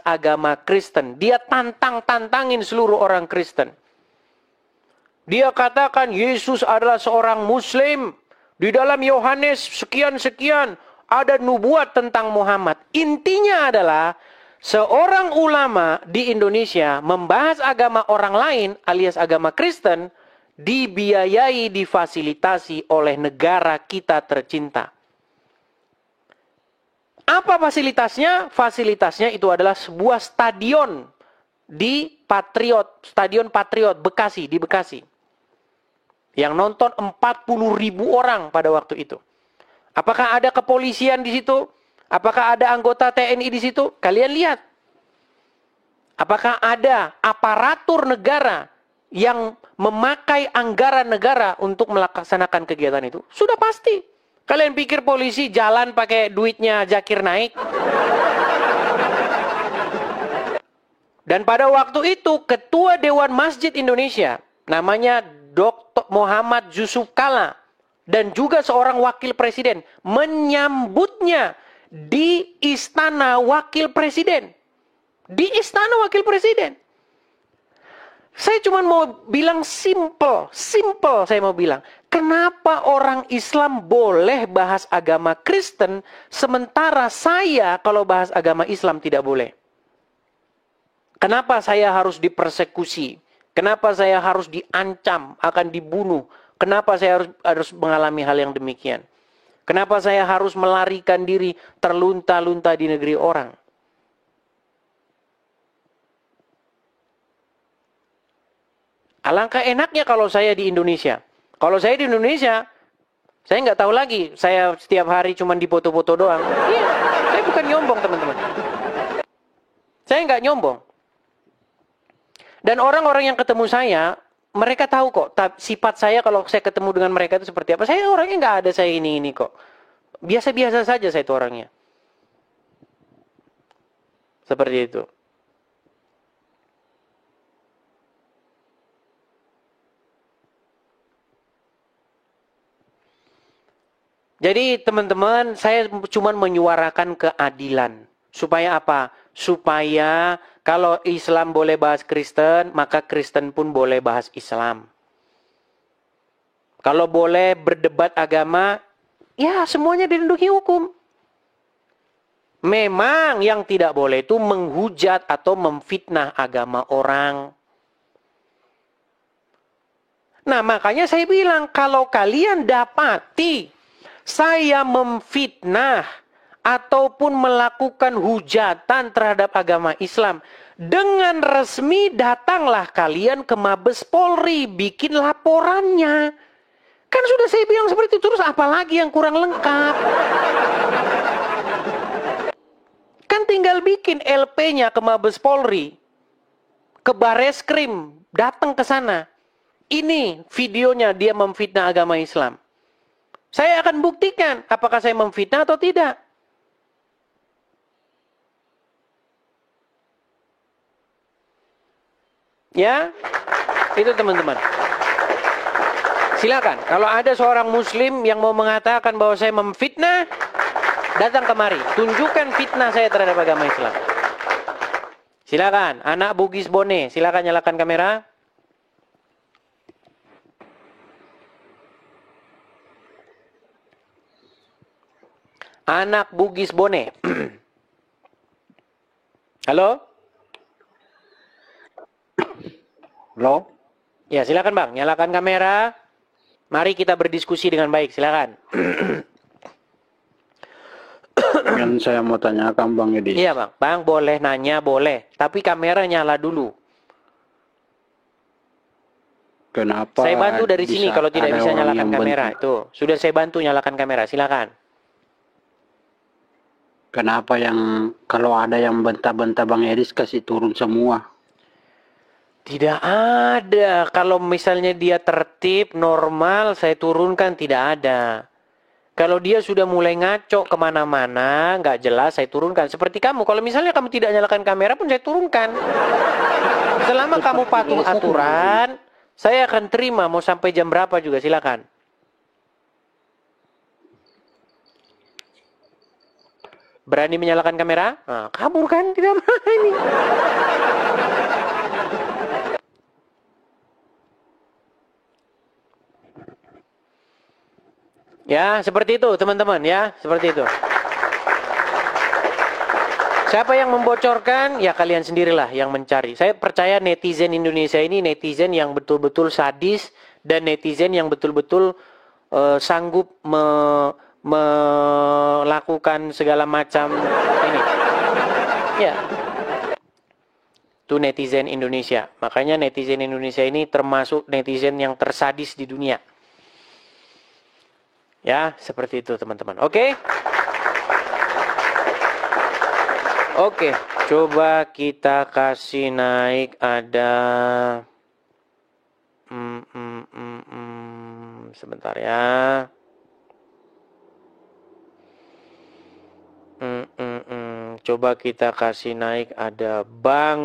agama Kristen. Dia tantangin seluruh orang Kristen. Dia katakan Yesus adalah seorang Muslim. Di dalam Yohanes sekian-sekian ada nubuat tentang Muhammad. Intinya adalah seorang ulama di Indonesia membahas agama orang lain alias agama Kristen dibiayai, difasilitasi oleh negara kita tercinta. Apa fasilitasnya? Fasilitasnya itu adalah sebuah stadion di Stadion Patriot Bekasi, di Bekasi. Yang nonton 40.000 orang pada waktu itu. Apakah ada kepolisian di situ? Apakah ada anggota TNI di situ? Kalian lihat. Apakah ada aparatur negara yang memakai anggaran negara untuk melaksanakan kegiatan itu? Sudah pasti. Kalian pikir polisi jalan pakai duitnya Zakir Naik? Dan pada waktu itu, Ketua Dewan Masjid Indonesia, namanya Dr. Muhammad Yusuf Kalla, dan juga seorang wakil presiden, menyambutnya di Istana Wakil Presiden. Di Istana Wakil Presiden. Saya cuma mau bilang simple saya mau bilang. Kenapa orang Islam boleh bahas agama Kristen, sementara saya kalau bahas agama Islam tidak boleh? Kenapa saya harus dipersekusi? Kenapa saya harus diancam, akan dibunuh? Kenapa saya harus mengalami hal yang demikian? Kenapa saya harus melarikan diri terlunta-lunta di negeri orang? Alangkah enaknya kalau saya di Indonesia. Kalau saya di Indonesia, saya nggak tahu lagi. Saya setiap hari cuma dipoto-foto doang. Iya, saya bukan nyombong, teman-teman. Saya nggak nyombong. Dan orang-orang yang ketemu saya, mereka tahu kok sifat saya kalau saya ketemu dengan mereka itu seperti apa. Saya orangnya nggak ada saya ini kok. Biasa-biasa saja saya itu orangnya. Seperti itu. Jadi teman-teman, saya cuma menyuarakan keadilan. Supaya apa? Supaya kalau Islam boleh bahas Kristen, maka Kristen pun boleh bahas Islam. Kalau boleh berdebat agama, ya semuanya dilindungi hukum. Memang yang tidak boleh itu menghujat atau memfitnah agama orang. Nah makanya saya bilang, kalau kalian dapati saya memfitnah ataupun melakukan hujatan terhadap agama Islam, dengan resmi datanglah kalian ke Mabes Polri, bikin laporannya. Kan sudah saya bilang seperti itu, terus apalagi yang kurang lengkap? Kan tinggal bikin LP-nya ke Mabes Polri, ke Bareskrim, datang ke sana. Ini videonya dia memfitnah agama Islam. Saya akan buktikan apakah saya memfitnah atau tidak. Ya, itu teman-teman. Silakan, kalau ada seorang muslim yang mau mengatakan bahwa saya memfitnah, datang kemari, tunjukkan fitnah saya terhadap agama Islam. Silakan, anak Bugis Bone, silakan nyalakan kamera. Anak Bugis Bone. Halo? Halo? Ya, silakan Bang, nyalakan kamera. Mari kita berdiskusi dengan baik, silakan. Yang saya mau tanyakan Bang Edi. Iya Bang, Bang boleh nanya, boleh. Tapi kamera nyala dulu. Kenapa? Saya bantu dari sini kalau tidak bisa nyalakan kamera. Bentuk, Itu, sudah saya bantu nyalakan kamera, silakan. kenapa yang kalau ada yang bentar-bentar Bang Edis kasih turun semua? Tidak ada. Kalau misalnya dia tertib, normal, saya turunkan, tidak ada. Kalau dia sudah mulai ngaco kemana-mana, nggak jelas, saya turunkan. Seperti kamu, kalau misalnya kamu tidak nyalakan kamera pun saya turunkan. Selama kamu patuh aturan, saya akan terima mau sampai jam berapa juga, silakan. Berani menyalakan kamera? Nah, kabur kan? Tidak berani. Ya, seperti itu teman-teman ya. Seperti itu. Siapa yang membocorkan? Ya kalian sendirilah yang mencari. Saya percaya netizen Indonesia ini netizen yang betul-betul sadis dan netizen yang betul-betul sanggup melakukan segala macam ini. Ya, itu netizen Indonesia. Makanya netizen Indonesia ini termasuk netizen yang tersadis di dunia. Ya, seperti itu teman-teman. Oke? Oke, coba kita kasih naik ada sebentar ya. Coba kita kasih naik ada Bang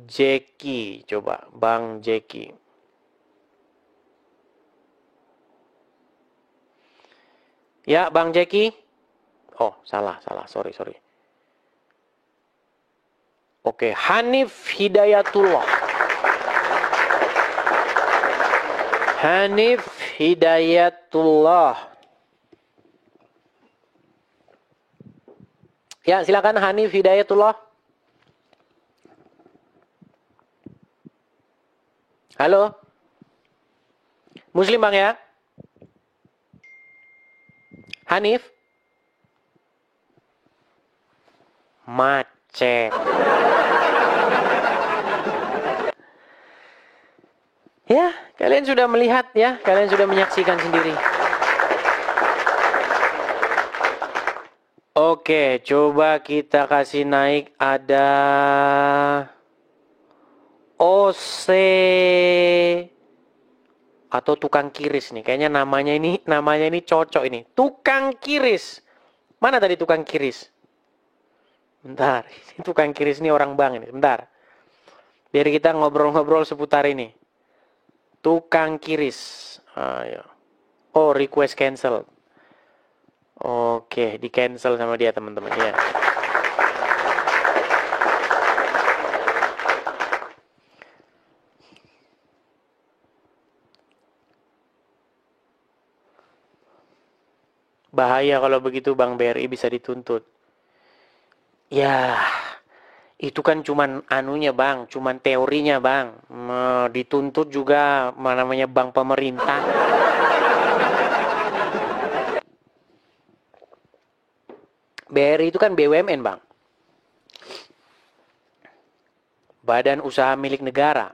Jeki. Coba Bang Jeki. Ya, Bang Jeki. Oh, salah. Sorry. Oke, Hanif Hidayatullah. Hanif Hidayatullah. Ya, silakan Hanif Hidayatullah. Halo. Muslim Bang ya? Hanif? Macet. Ya, kalian sudah melihat ya, kalian sudah menyaksikan sendiri. Oke, coba kita kasih naik ada OC atau tukang kiris nih. Kayaknya namanya ini cocok ini. Tukang kiris. Mana tadi tukang kiris? Bentar, ini tukang kiris ini orang Bang ini. Bentar. Biar kita ngobrol-ngobrol seputar ini. Tukang kiris. Ayo. Oh, request cancel. Oke, di cancel sama dia teman-teman ya. Bahaya kalau begitu Bang BRI bisa dituntut. Ya, itu kan cuman anunya Bang, cuman teorinya Bang. Dituntut juga namanya bank pemerintah. BRI itu kan BUMN Bang. Badan usaha milik negara.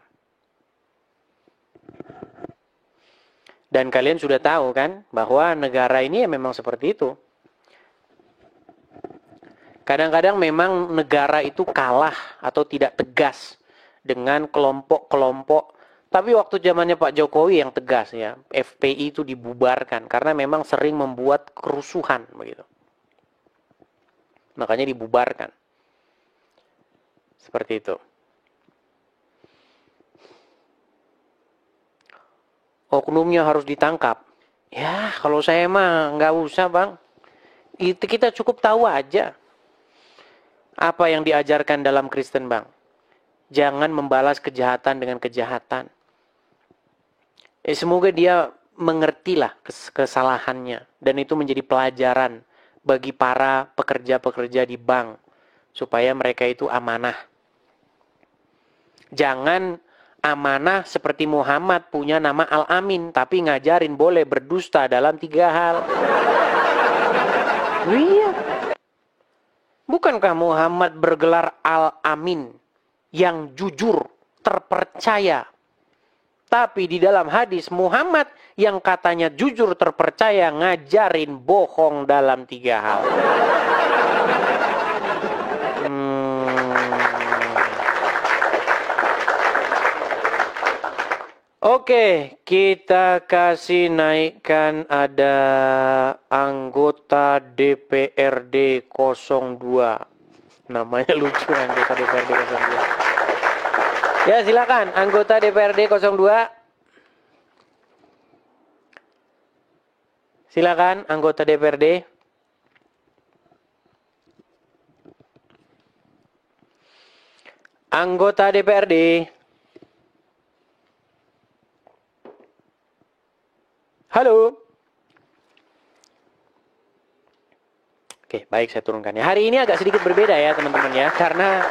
Dan kalian sudah tahu kan bahwa negara ini ya memang seperti itu. Kadang-kadang memang negara itu kalah atau tidak tegas dengan kelompok-kelompok. Tapi waktu zamannya Pak Jokowi yang tegas ya, FPI itu dibubarkan karena memang sering membuat kerusuhan begitu. Makanya dibubarkan. Seperti itu. Oknumnya harus ditangkap. Ya, kalau saya mah nggak usah Bang. Itu kita cukup tahu aja. Apa yang diajarkan dalam Kristen Bang. Jangan membalas kejahatan dengan kejahatan. Semoga dia mengertilah kesalahannya. Dan itu menjadi pelajaran bagi para pekerja-pekerja di bank. Supaya mereka itu amanah. Jangan amanah seperti Muhammad punya nama Al-Amin. Tapi ngajarin boleh berdusta dalam 3 hal. Iya. Bukankah Muhammad bergelar Al-Amin yang jujur, terpercaya? Tapi di dalam hadis Muhammad yang katanya jujur, terpercaya, ngajarin bohong dalam 3 hal. Oke, kita kasih naikkan ada anggota DPRD 02. Namanya lucu, anggota DPRD 02. Ya, silakan anggota DPRD 02. Silakan anggota DPRD. Anggota DPRD. Halo. Oke, baik, saya turunkan ya. Hari ini agak sedikit berbeda ya teman-teman ya, karena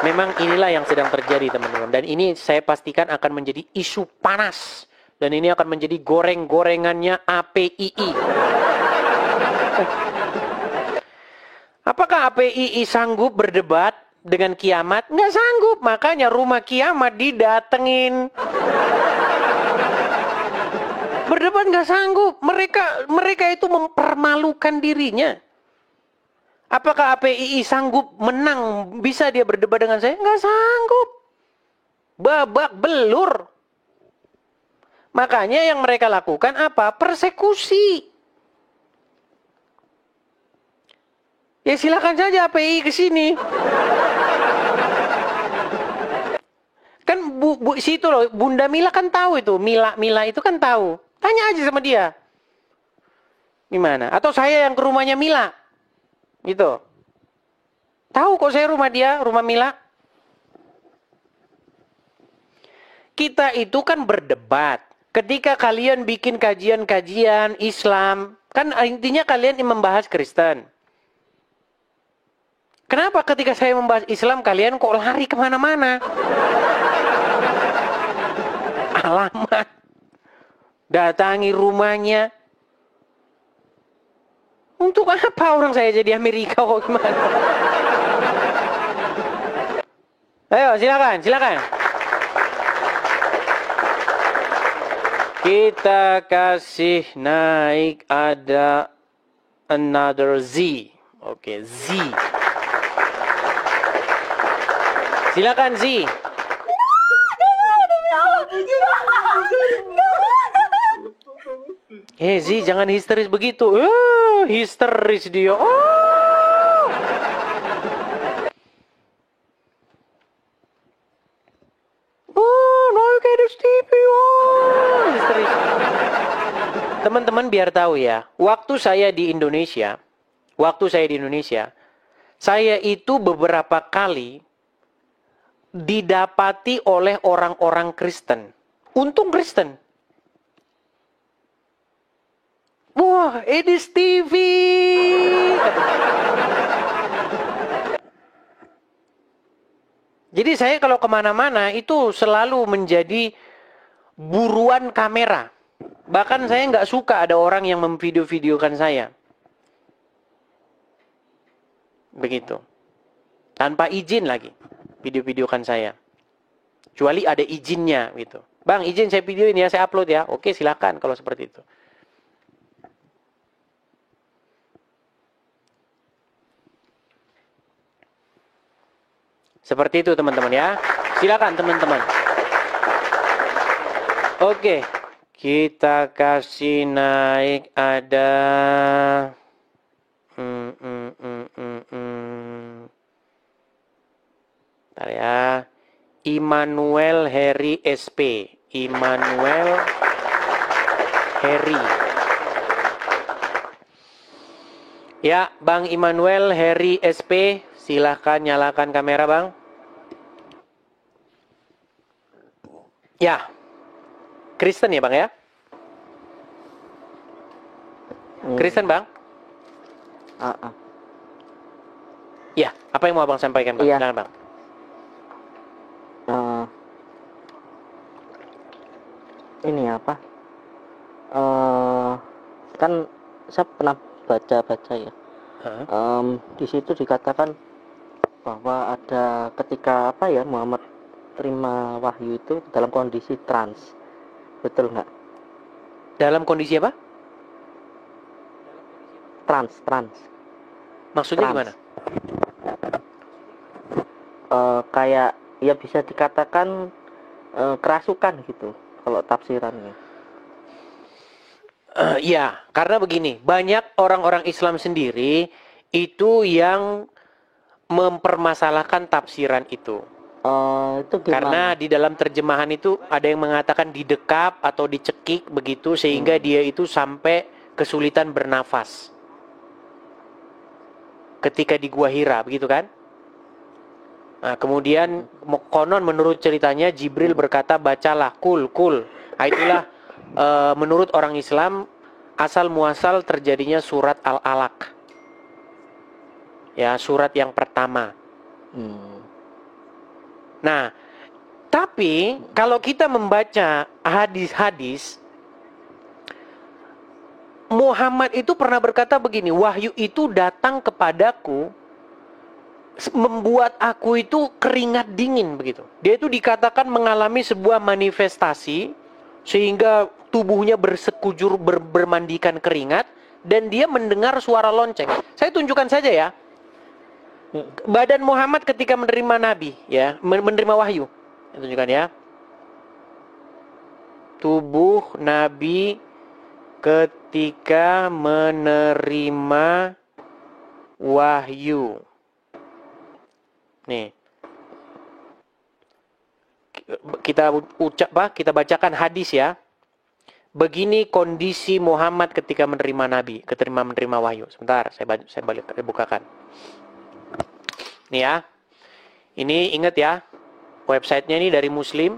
memang inilah yang sedang terjadi teman-teman. Dan ini saya pastikan akan menjadi isu panas. Dan ini akan menjadi goreng-gorengannya APII. Apakah APII sanggup berdebat dengan kiamat? Nggak sanggup, makanya rumah kiamat didatengin. Berdebat nggak sanggup. Mereka itu mempermalukan dirinya. Apakah APII sanggup menang? Bisa dia berdebat dengan saya? Nggak sanggup. Babak belur. Makanya yang mereka lakukan apa? Persekusi. Ya silakan saja APII ke sini. Kan situ loh, Bunda Mila kan tahu itu. Mila itu kan tahu. Tanya aja sama dia. Gimana? Atau saya yang ke rumahnya Mila. Gitu. Tahu kok saya rumah dia, rumah Mila. Kita itu kan berdebat. Ketika kalian bikin kajian-kajian Islam, kan intinya kalian membahas Kristen. Kenapa ketika saya membahas Islam, kalian kok lari kemana-mana? Alamat. Datangi rumahnya. Untuk apa orang saya jadi Amerika kok gimana? Ayo silakan. Kita kasih naik ada another Z. Oke, Z. Silakan Z. Z, jangan histeris begitu. Histeris dia. Naik Edis TV. Histeris. Teman-teman biar tahu ya, waktu saya di Indonesia, saya itu beberapa kali didapati oleh orang-orang Kristen. Untung Kristen. Wah, Edis TV. Jadi saya kalau kemana-mana itu selalu menjadi buruan kamera. Bahkan saya nggak suka ada orang yang memvideo-videokan saya. Begitu. Tanpa izin lagi. Video-videokan saya. Kecuali ada izinnya gitu. Bang, izin saya videoin ya, saya upload ya. Oke, silakan kalau seperti itu. Seperti itu teman-teman ya. Silakan teman-teman. Oke. Kita kasih naik ada Bentar ya. Immanuel Heri SP. Immanuel Heri. Ya, Bang Immanuel Heri SP, silahkan nyalakan kamera, Bang. Ya. Kristen ya, Bang ya? Kristen, Bang? Ya, apa yang mau Abang sampaikan, Bang? Iya. Silakan, Bang. Ini apa? Kan saya pernah baca ya. Di situ dikatakan bahwa ada ketika Muhammad terima wahyu itu dalam kondisi trans. Betul nggak? Dalam kondisi apa? Trans. Maksudnya Trans. gimana? Kayak ya bisa dikatakan kerasukan gitu kalau tafsirannya. Ya, karena begini, banyak orang-orang Islam sendiri itu yang mempermasalahkan tafsiran itu. Itu gimana? Karena di dalam terjemahan itu ada yang mengatakan didekap atau dicekik begitu sehingga dia itu sampai kesulitan bernafas ketika di Gua Hira, begitu kan? Nah, kemudian konon menurut ceritanya Jibril berkata bacalah kul. Nah, itulah menurut orang Islam asal muasal terjadinya surat Al-Alaq. Ya, surat yang pertama. Nah, tapi kalau kita membaca hadis-hadis, Muhammad itu pernah berkata begini, wahyu itu datang kepadaku membuat aku itu keringat dingin begitu. Dia itu dikatakan mengalami sebuah manifestasi sehingga tubuhnya bersekujur bermandikan keringat dan dia mendengar suara lonceng. Saya tunjukkan saja ya. Badan Muhammad ketika menerima nabi ya, menerima wahyu. Saya tunjukkan ya. Tubuh nabi ketika menerima wahyu. Nih. Kita bacakan hadis ya. Begini kondisi Muhammad ketika menerima nabi, ketika menerima wahyu. Sebentar, saya bukakan. Nih ya. Ini ingat ya. Websitenya ini dari Muslim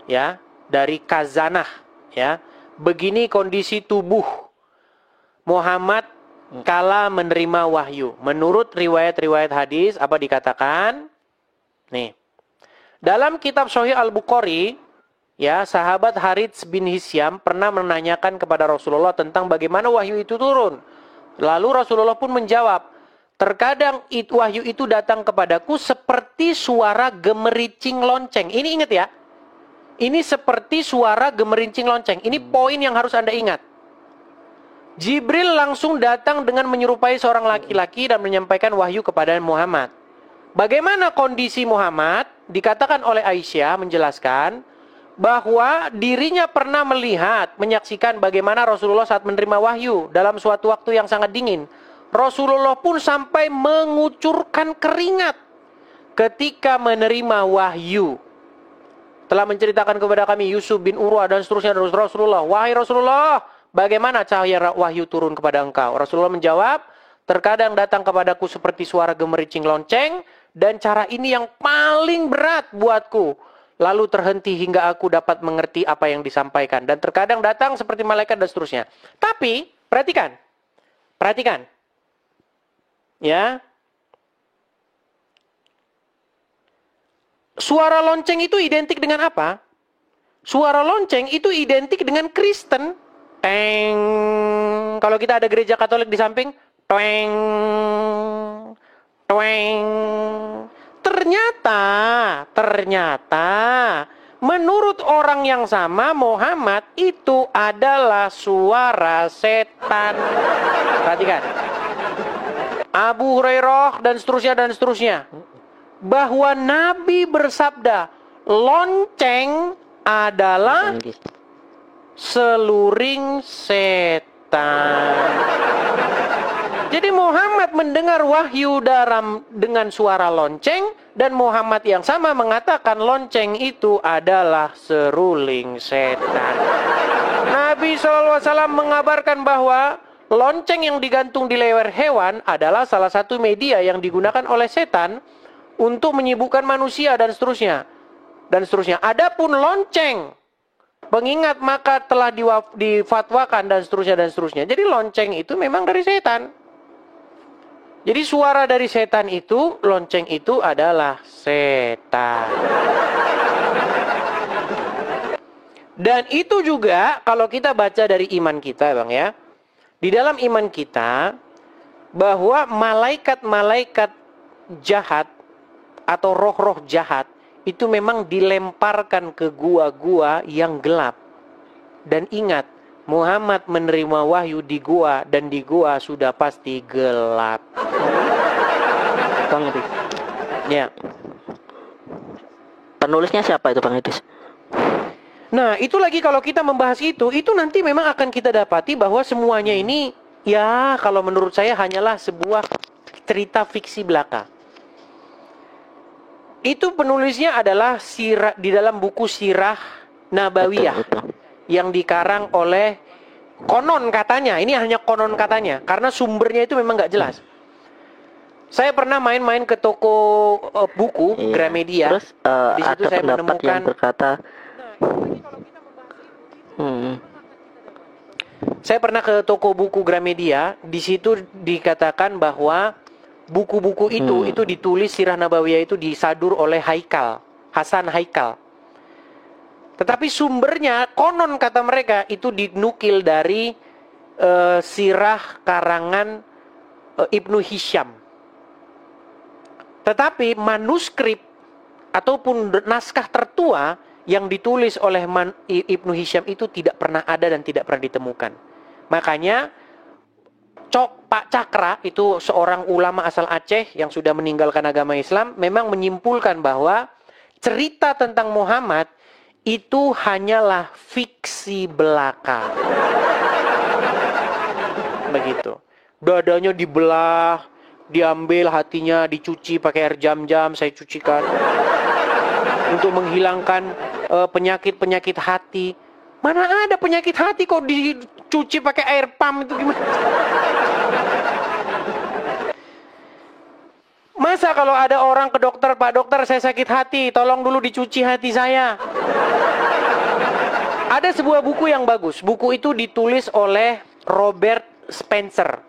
ya, dari Khazanah ya. Begini kondisi tubuh Muhammad kala menerima wahyu. Menurut riwayat-riwayat hadis apa dikatakan? Nih. Dalam kitab Sahih Al-Bukhari, ya, sahabat Harits bin Hisyam pernah menanyakan kepada Rasulullah tentang bagaimana wahyu itu turun. Lalu Rasulullah pun menjawab, terkadang wahyu itu datang kepadaku seperti suara gemericing lonceng. Ini ingat ya. Ini seperti suara gemerincing lonceng. Ini poin yang harus Anda ingat. Jibril langsung datang dengan menyerupai seorang laki-laki dan menyampaikan wahyu kepada Muhammad. Bagaimana kondisi Muhammad? Dikatakan oleh Aisyah menjelaskan bahwa dirinya pernah menyaksikan bagaimana Rasulullah saat menerima wahyu dalam suatu waktu yang sangat dingin. Rasulullah pun sampai mengucurkan keringat ketika menerima wahyu. Telah menceritakan kepada kami Yusuf bin Urwah dan seterusnya dari Rasulullah. Wahai Rasulullah, bagaimana cahaya wahyu turun kepada engkau? Rasulullah menjawab, terkadang datang kepadaku seperti suara gemericing lonceng, dan cara ini yang paling berat buatku. Lalu terhenti hingga aku dapat mengerti apa yang disampaikan. Dan terkadang datang seperti malaikat dan seterusnya. Tapi, perhatikan. Ya. Suara lonceng itu identik dengan apa? Suara lonceng itu identik dengan Kristen. Teng. Kalau kita ada gereja Katolik di samping, tweng. Ternyata menurut orang yang sama, Muhammad itu adalah suara setan. Perhatikan. Abu Hurairah dan seterusnya. Bahwa Nabi bersabda, lonceng adalah seluring setan. Jadi Muhammad mendengar wahyu dengan suara lonceng, dan Muhammad yang sama mengatakan lonceng itu adalah seruling setan. Nabi SAW mengabarkan bahwa lonceng yang digantung di leher hewan adalah salah satu media yang digunakan oleh setan untuk menyibukkan manusia dan seterusnya. Adapun lonceng pengingat maka telah difatwakan dan seterusnya. Jadi lonceng itu memang dari setan. Jadi suara dari setan itu, lonceng itu adalah setan. Dan itu juga kalau kita baca dari iman kita, Bang ya. Di dalam iman kita bahwa malaikat-malaikat jahat atau roh-roh jahat itu memang dilemparkan ke gua-gua yang gelap. Dan ingat, Muhammad menerima wahyu di gua, dan di gua sudah pasti gelap. Bang Edis. Ya. Penulisnya siapa itu Bang Edis? Nah, itu lagi kalau kita membahas itu nanti memang akan kita dapati bahwa semuanya ini, ya kalau menurut saya hanyalah sebuah cerita fiksi belaka. Itu penulisnya adalah di dalam buku Sirah Nabawiyah. Betul. Yang dikarang oleh konon katanya, ini hanya konon katanya, karena sumbernya itu memang nggak jelas. Saya pernah main-main ke toko buku Iya. Gramedia. Terus Di situ ada saya pendapat menemukan yang berkata, saya pernah ke toko buku Gramedia. Di situ dikatakan bahwa buku-buku itu ditulis Sirah Nabawiyah itu disadur oleh Hasan Haikal. Tetapi sumbernya konon kata mereka itu dinukil dari sirah karangan Ibnu Hisham. Tetapi manuskrip ataupun naskah tertua yang ditulis oleh Ibnu Hisham itu tidak pernah ada dan tidak pernah ditemukan. Makanya Pak Cakra itu seorang ulama asal Aceh yang sudah meninggalkan agama Islam memang menyimpulkan bahwa cerita tentang Muhammad itu hanyalah fiksi belaka. Begitu. Dadanya dibelah, diambil hatinya, dicuci pakai air jam-jam, saya cucikan. Untuk menghilangkan penyakit-penyakit hati. Mana ada penyakit hati kok dicuci pakai air pam itu gimana? Masa kalau ada orang ke dokter, Pak dokter saya sakit hati, tolong dulu dicuci hati saya. Ada sebuah buku yang bagus. Buku itu ditulis oleh Robert Spencer.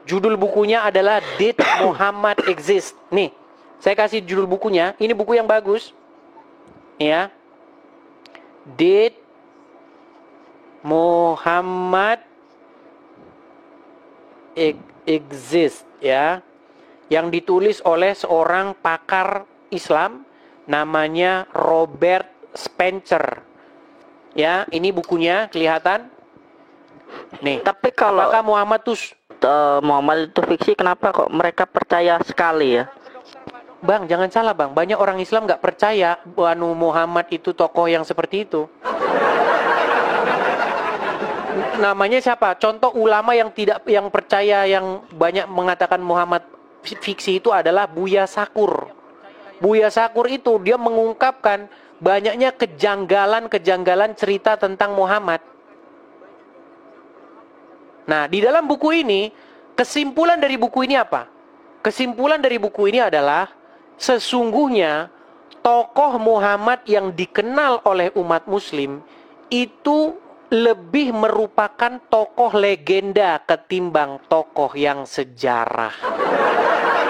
Judul bukunya adalah Did Muhammad Exist? Nih, saya kasih judul bukunya. Ini buku yang bagus. Ya. Did Muhammad Exist? Ya. Yang ditulis oleh seorang pakar Islam namanya Robert Spencer. Ya, ini bukunya kelihatan. Nih. tapi kalau Apakah Muhammad Muhammad itu fiksi, kenapa kok mereka percaya sekali ya? Bang, jangan salah bang. Banyak orang Islam nggak percaya bahwa Muhammad itu tokoh yang seperti itu. Namanya siapa? Contoh ulama yang percaya, yang banyak mengatakan Muhammad fiksi itu adalah Buya Sakur. Buya Sakur itu dia mengungkapkan banyaknya kejanggalan-kejanggalan cerita tentang Muhammad. Nah, di dalam buku ini, kesimpulan dari buku ini apa? Kesimpulan dari buku ini adalah sesungguhnya tokoh Muhammad yang dikenal oleh umat muslim itu lebih merupakan tokoh legenda ketimbang tokoh yang sejarah.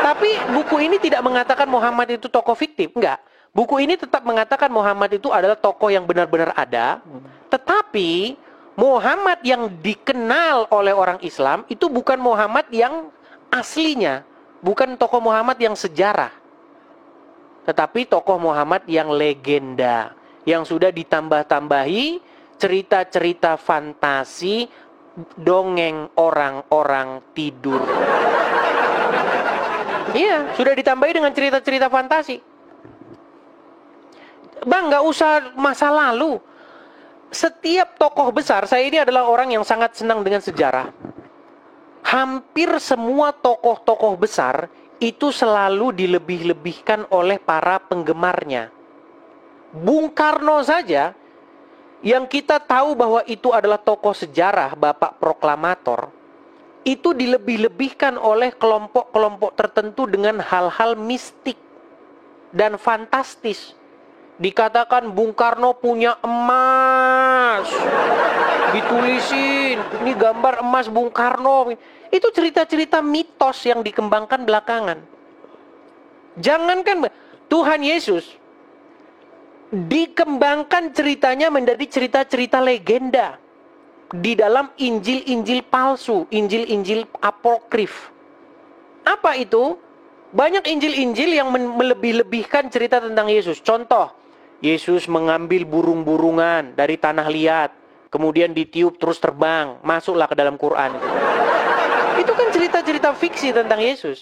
Tapi buku ini tidak mengatakan Muhammad itu tokoh fiktif, enggak. Buku ini tetap mengatakan Muhammad itu adalah tokoh yang benar-benar ada, tetapi Muhammad yang dikenal oleh orang Islam itu bukan Muhammad yang aslinya, bukan tokoh Muhammad yang sejarah, tetapi tokoh Muhammad yang legenda, yang sudah ditambah-tambahi cerita-cerita fantasi, dongeng orang-orang tidur. Iya, sudah ditambahi dengan cerita-cerita fantasi. Bang, nggak usah masa lalu. Setiap tokoh besar, saya ini adalah orang yang sangat senang dengan sejarah. Hampir semua tokoh-tokoh besar itu selalu dilebih-lebihkan oleh para penggemarnya. Bung Karno saja, yang kita tahu bahwa itu adalah tokoh sejarah, bapak proklamator, itu dilebih-lebihkan oleh kelompok-kelompok tertentu dengan hal-hal mistik dan fantastis. Dikatakan Bung Karno punya emas, ditulisin, ini gambar emas Bung Karno. Itu cerita-cerita mitos yang dikembangkan belakangan. Jangankan Tuhan Yesus, dikembangkan ceritanya menjadi cerita-cerita legenda di dalam Injil-Injil palsu, Injil-Injil apokrif. Apa itu? Banyak Injil-Injil yang melebih-lebihkan cerita tentang Yesus. Contoh, Yesus mengambil burung-burungan dari tanah liat, kemudian ditiup terus terbang, masuklah ke dalam Quran. Itu kan cerita-cerita fiksi tentang Yesus.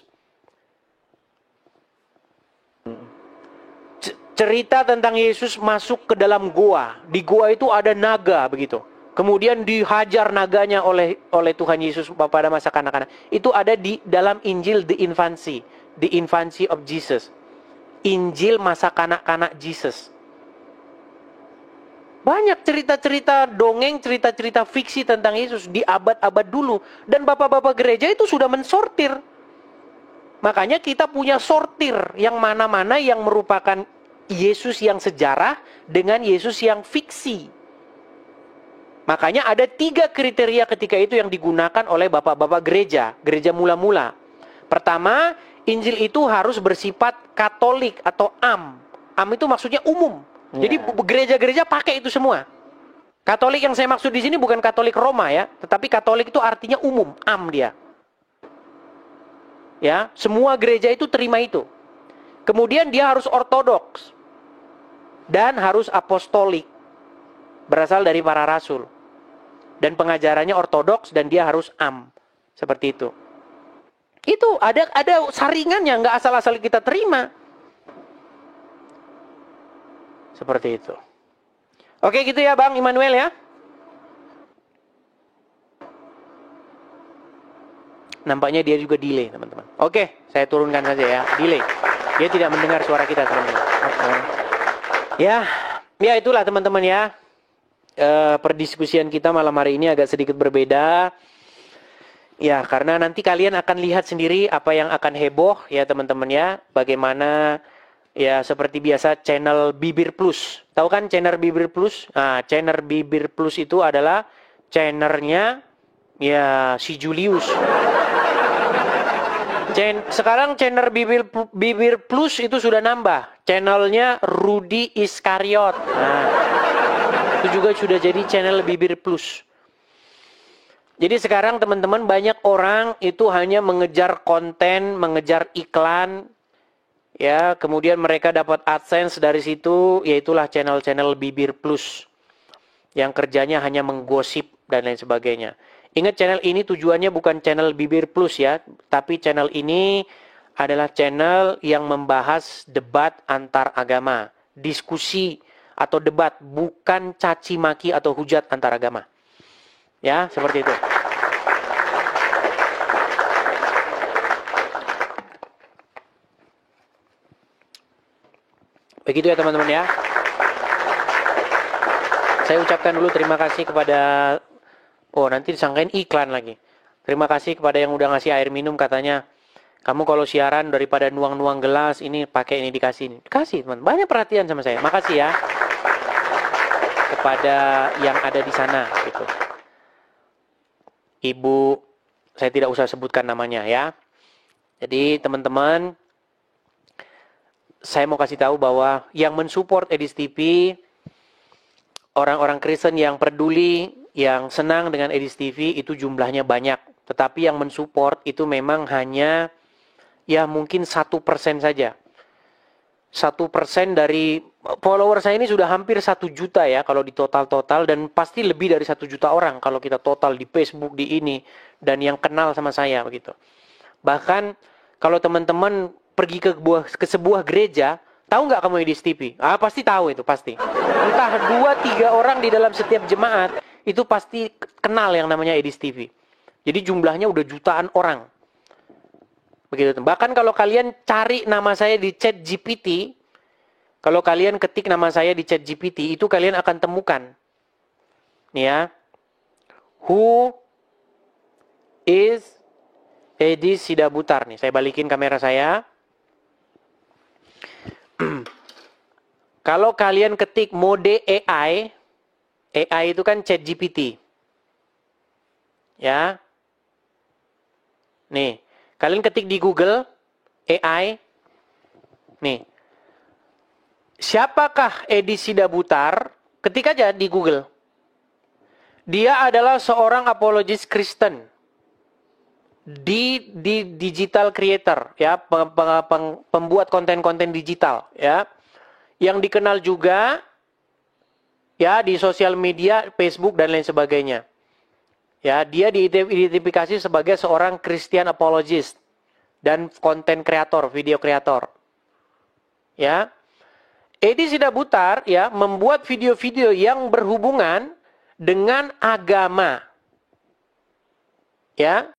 Cerita tentang Yesus masuk ke dalam goa. Di goa itu ada naga begitu. Kemudian dihajar naganya oleh Tuhan Yesus pada masa kanak-kanak. Itu ada di dalam Injil The Infancy of Jesus. Injil masa kanak-kanak Jesus. Banyak cerita-cerita dongeng, cerita-cerita fiksi tentang Yesus di abad-abad dulu. Dan bapak-bapak gereja itu sudah mensortir. Makanya kita punya sortir yang mana-mana yang merupakan Yesus yang sejarah dengan Yesus yang fiksi. Makanya ada 3 kriteria ketika itu yang digunakan oleh bapak-bapak gereja mula-mula. Pertama, Injil itu harus bersifat Katolik atau am. Am itu maksudnya umum. Jadi gereja-gereja pakai itu semua. Katolik yang saya maksud di sini bukan Katolik Roma ya, tetapi Katolik itu artinya umum, am dia. Ya, semua gereja itu terima itu. Kemudian dia harus ortodoks dan harus apostolik, berasal dari para rasul. Dan pengajarannya ortodoks dan dia harus am, seperti itu. Itu ada saringannya, nggak asal-asal kita terima. Seperti itu. Oke gitu ya Bang Immanuel ya. Nampaknya dia juga delay teman-teman. Oke, saya turunkan saja ya, delay. Dia tidak mendengar suara kita teman-teman. Ya itulah teman-teman ya. Perdiskusian kita malam hari ini agak sedikit berbeda. Ya, karena nanti kalian akan lihat sendiri apa yang akan heboh ya teman-teman ya. Bagaimana ya seperti biasa channel Bibir Plus. Tahu kan channel Bibir Plus? Nah, channel Bibir Plus itu adalah channelnya ya si Julius. Sekarang channel Bibir Plus itu sudah nambah. Channelnya Rudy Iskariot. Nah, itu juga sudah jadi channel Bibir Plus. Jadi sekarang teman-teman banyak orang itu hanya mengejar konten, mengejar iklan. Ya, kemudian mereka dapat AdSense dari situ, yaitulah channel-channel Bibir Plus. Yang kerjanya hanya menggosip dan lain sebagainya. Ingat channel ini tujuannya bukan channel Bibir Plus ya, tapi channel ini adalah channel yang membahas debat antar agama, diskusi atau debat, bukan caci maki atau hujat antar agama. Ya, seperti itu. Begitu ya teman-teman ya. Saya ucapkan dulu terima kasih kepada... Oh, nanti disangkain iklan lagi. Terima kasih kepada yang udah ngasih air minum katanya. Kamu kalau siaran daripada nuang-nuang gelas, ini pakai ini dikasih ini. Kasih teman, banyak perhatian sama saya. Makasih ya. Kepada yang ada di sana gitu. Ibu, saya tidak usah sebutkan namanya ya. Jadi teman-teman, saya mau kasih tahu bahwa yang mensupport Edis TV, orang-orang Kristen yang peduli, yang senang dengan Edis TV itu jumlahnya banyak. Tetapi yang mensupport itu memang hanya ya mungkin 1% saja. 1% dari follower saya ini sudah hampir 1 juta ya kalau di total-total, dan pasti lebih dari 1 juta orang kalau kita total di Facebook, di ini, dan yang kenal sama saya begitu. Bahkan kalau teman-teman pergi ke sebuah gereja, tahu nggak kamu Edis TV? Pasti tahu itu, pasti. Entah 2-3 orang di dalam setiap jemaat itu pasti kenal yang namanya Edis TV. Jadi jumlahnya udah jutaan orang. Begitu. Bahkan kalau kalian cari nama saya di ChatGPT, kalau kalian ketik nama saya di ChatGPT, itu kalian akan temukan. Nih ya. Who is Edis Sidabutar nih. Saya balikin kamera saya. Kalau kalian ketik mode AI itu kan ChatGPT. Ya. Nih. Kalian ketik di Google, AI. Nih. Siapakah Edis Sidabutar? Ketik aja di Google. Dia adalah seorang apologis Kristen. Di digital creator. Ya, pembuat konten-konten digital. Ya. Yang dikenal juga ya di sosial media, Facebook, dan lain sebagainya. Ya, dia diidentifikasi sebagai seorang Christian apologist dan konten kreator, video kreator. Ya. Edis Sidabutar ya membuat video-video yang berhubungan dengan agama. Ya.